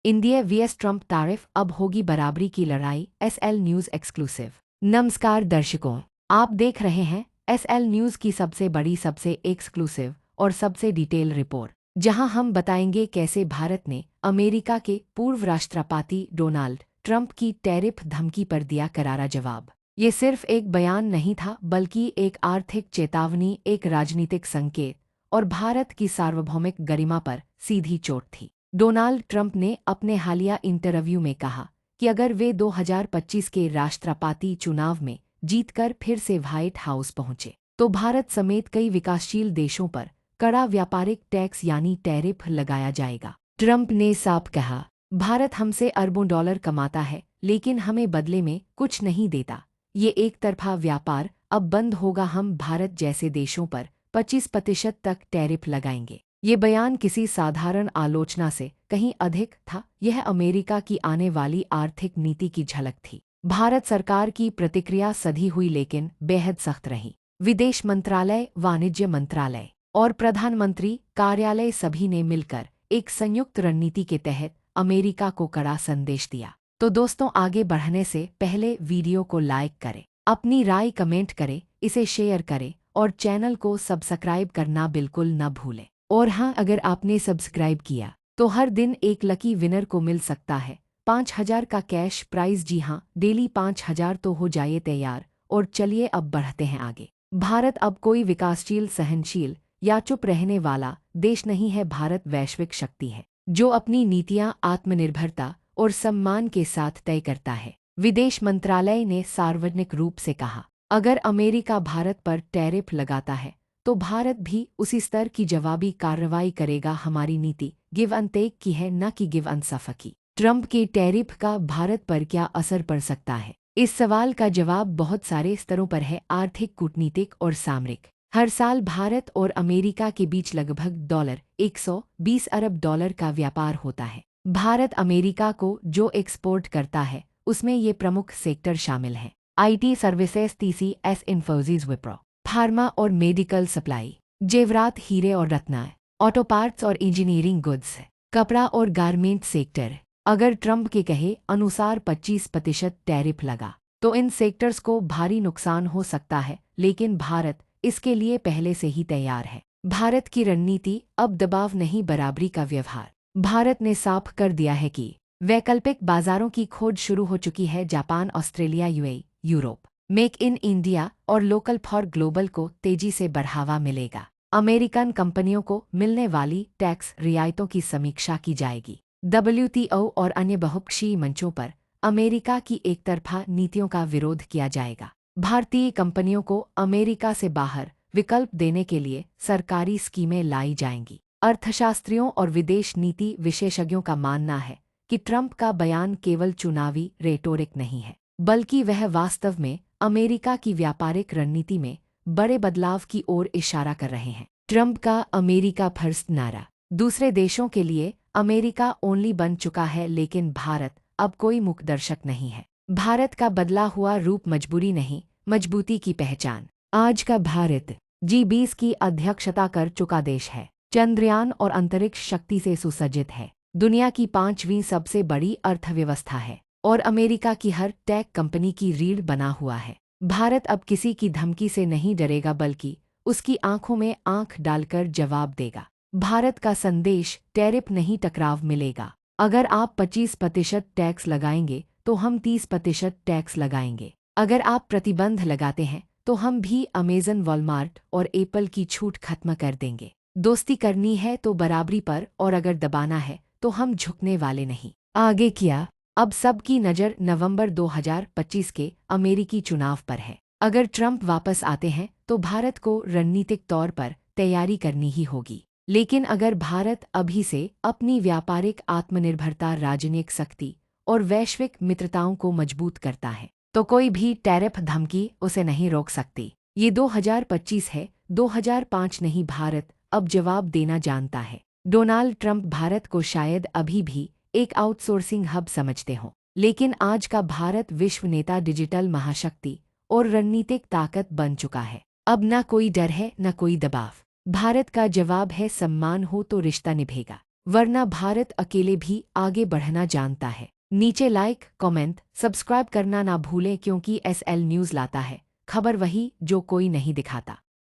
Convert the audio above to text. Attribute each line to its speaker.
Speaker 1: India VS Trump तारिफ, अब होगी बराबरी की लड़ाई। SL news exclusive. नमस्कार दर्शकों, आप देख रहे हैं एसएल न्यूज़ की सबसे बड़ी, सबसे एक्सक्लूसिव और सबसे डिटेल रिपोर्ट, जहां हम बताएंगे कैसे भारत ने अमेरिका के पूर्व राष्ट्रपति डोनाल्ड ट्रंप की टैरिफ धमकी पर दिया करारा जवाब। ये सिर्फ एक बयान नहीं था, बल्कि एक आर्थिक चेतावनी, एक राजनीतिक संकेत और भारत की सार्वभौमिक गरिमा पर सीधी चोट थी। डोनाल्ड ट्रंप ने अपने हालिया इंटरव्यू में कहा कि अगर वे 2025 के राष्ट्रपति चुनाव में जीतकर फिर से व्हाइट हाउस पहुंचे, तो भारत समेत कई विकासशील देशों पर कड़ा व्यापारिक टैक्स यानी टैरिफ लगाया जाएगा। ट्रंप ने साफ कहा, भारत हमसे अरबों डॉलर कमाता है, लेकिन हमें बदले में कुछ नहीं देता। ये एक तरफा व्यापार अब बंद होगा, हम भारत जैसे देशों पर 25% तक टैरिफ लगाएंगे। ये बयान किसी साधारण आलोचना से कहीं अधिक था। यह अमेरिका की आने वाली आर्थिक नीति की झलक थी। भारत सरकार की प्रतिक्रिया सधी हुई, लेकिन बेहद सख्त रही। विदेश मंत्रालय, वाणिज्य मंत्रालय और प्रधानमंत्री कार्यालय सभी ने मिलकर एक संयुक्त रणनीति के तहत अमेरिका को कड़ा संदेश दिया। तो दोस्तों, आगे बढ़ने से पहले वीडियो को लाइक करें, अपनी राय कमेंट करें, इसे शेयर करें और चैनल को सब्सक्राइब करना बिल्कुल न भूलें। और हाँ, अगर आपने सब्सक्राइब किया तो हर दिन एक लकी विनर को मिल सकता है 5,000 का कैश प्राइज। जी हाँ, डेली 5,000। तो हो जाइए तैयार और चलिए अब बढ़ते हैं आगे। भारत अब कोई विकासशील, सहनशील या चुप रहने वाला देश नहीं है। भारत वैश्विक शक्ति है जो अपनी नीतियां आत्मनिर्भरता और सम्मान के साथ तय करता है। विदेश मंत्रालय ने सार्वजनिक रूप से कहा, अगर अमेरिका भारत पर टैरिफ लगाता है तो भारत भी उसी स्तर की जवाबी कार्रवाई करेगा। हमारी नीति गिव एंड टेक की है, न कि गिव एंड सफर की। ट्रंप के टैरिफ का भारत पर क्या असर पड़ सकता है? इस सवाल का जवाब बहुत सारे स्तरों पर है, आर्थिक, कूटनीतिक और सामरिक। हर साल भारत और अमेरिका के बीच लगभग $120 अरब का व्यापार होता है। भारत अमेरिका को जो एक्सपोर्ट करता है उसमें ये प्रमुख सेक्टर शामिल हैं: IT services, TCS, Infosys, Wipro, pharma और मेडिकल सप्लाई, जेवरात, हीरे और रत्न, ऑटो पार्ट्स और इंजीनियरिंग गुड्स, कपड़ा और गारमेंट सेक्टर। अगर ट्रंप के कहे अनुसार 25% टैरिफ लगा तो इन सेक्टर्स को भारी नुकसान हो सकता है, लेकिन भारत इसके लिए पहले से ही तैयार है। भारत की रणनीति अब दबाव नहीं, बराबरी का व्यवहार। भारत ने साफ कर दिया है कि वैकल्पिक बाजारों की खोज शुरू हो चुकी है। Japan, Australia, UAE, Europe. Make in India और लोकल फॉर ग्लोबल को तेजी से बढ़ावा मिलेगा। अमेरिकन कंपनियों को मिलने वाली टैक्स रियायतों की समीक्षा की जाएगी। डब्ल्यूटीओ और अन्य बहुपक्षीय मंचों पर अमेरिका की एकतरफा नीतियों का विरोध किया जाएगा। भारतीय कंपनियों को अमेरिका से बाहर विकल्प देने के लिए सरकारी स्कीमें लाई जाएंगी। अर्थशास्त्रियों और विदेश नीति विशेषज्ञों का मानना है कि ट्रंप का बयान केवल चुनावी रेटोरिक नहीं है, बल्कि वह वास्तव में अमेरिका की व्यापारिक रणनीति में बड़े बदलाव की ओर इशारा कर रहे हैं। ट्रंप का अमेरिका फर्स्ट नारा दूसरे देशों के लिए अमेरिका ओनली बन चुका है, लेकिन भारत अब कोई मूकदर्शक नहीं है। भारत का बदला हुआ रूप मजबूरी नहीं, मजबूती की पहचान। आज का भारत G20 की अध्यक्षता कर चुका देश है। चंद्रयान और अंतरिक्ष शक्ति से सुसज्जित है। दुनिया की 5वीं सबसे बड़ी अर्थव्यवस्था है और अमेरिका की हर टेक कंपनी की रीढ़ बना हुआ है। भारत अब किसी की धमकी से नहीं डरेगा, बल्कि उसकी आंखों में आंख डालकर जवाब देगा। भारत का संदेश टैरिफ नहीं, टकराव मिलेगा। अगर आप 25% टैक्स लगाएंगे तो हम 30% टैक्स लगाएंगे। अगर आप प्रतिबंध लगाते हैं तो हम भी अमेजन, वॉलमार्ट और एप्पल की छूट खत्म कर देंगे। दोस्ती करनी है तो बराबरी पर, और अगर दबाना है तो हम झुकने वाले नहीं। आगे क्या? अब सबकी नज़र नवंबर 2025 के अमेरिकी चुनाव पर है। अगर ट्रंप वापस आते हैं तो भारत को रणनीतिक तौर पर तैयारी करनी ही होगी। लेकिन अगर भारत अभी से अपनी व्यापारिक आत्मनिर्भरता, राजनीतिक शक्ति और वैश्विक मित्रताओं को मजबूत करता है, तो कोई भी टैरिफ धमकी उसे नहीं रोक सकती। ये 2025 है, 2005 नहीं। भारत अब जवाब देना जानता है। डोनाल्ड ट्रंप भारत को शायद अभी भी एक आउटसोर्सिंग हब समझते हों, लेकिन आज का भारत विश्व नेता, डिजिटल महाशक्ति और रणनीतिक ताकत बन चुका है। अब न कोई डर है, न कोई दबाव। भारत का जवाब है सम्मान हो तो रिश्ता निभेगा, वरना भारत अकेले भी आगे बढ़ना जानता है। नीचे लाइक, कमेंट, सब्सक्राइब करना ना भूलें क्योंकि SL न्यूज़ लाता है खबर वही जो कोई नहीं दिखाता।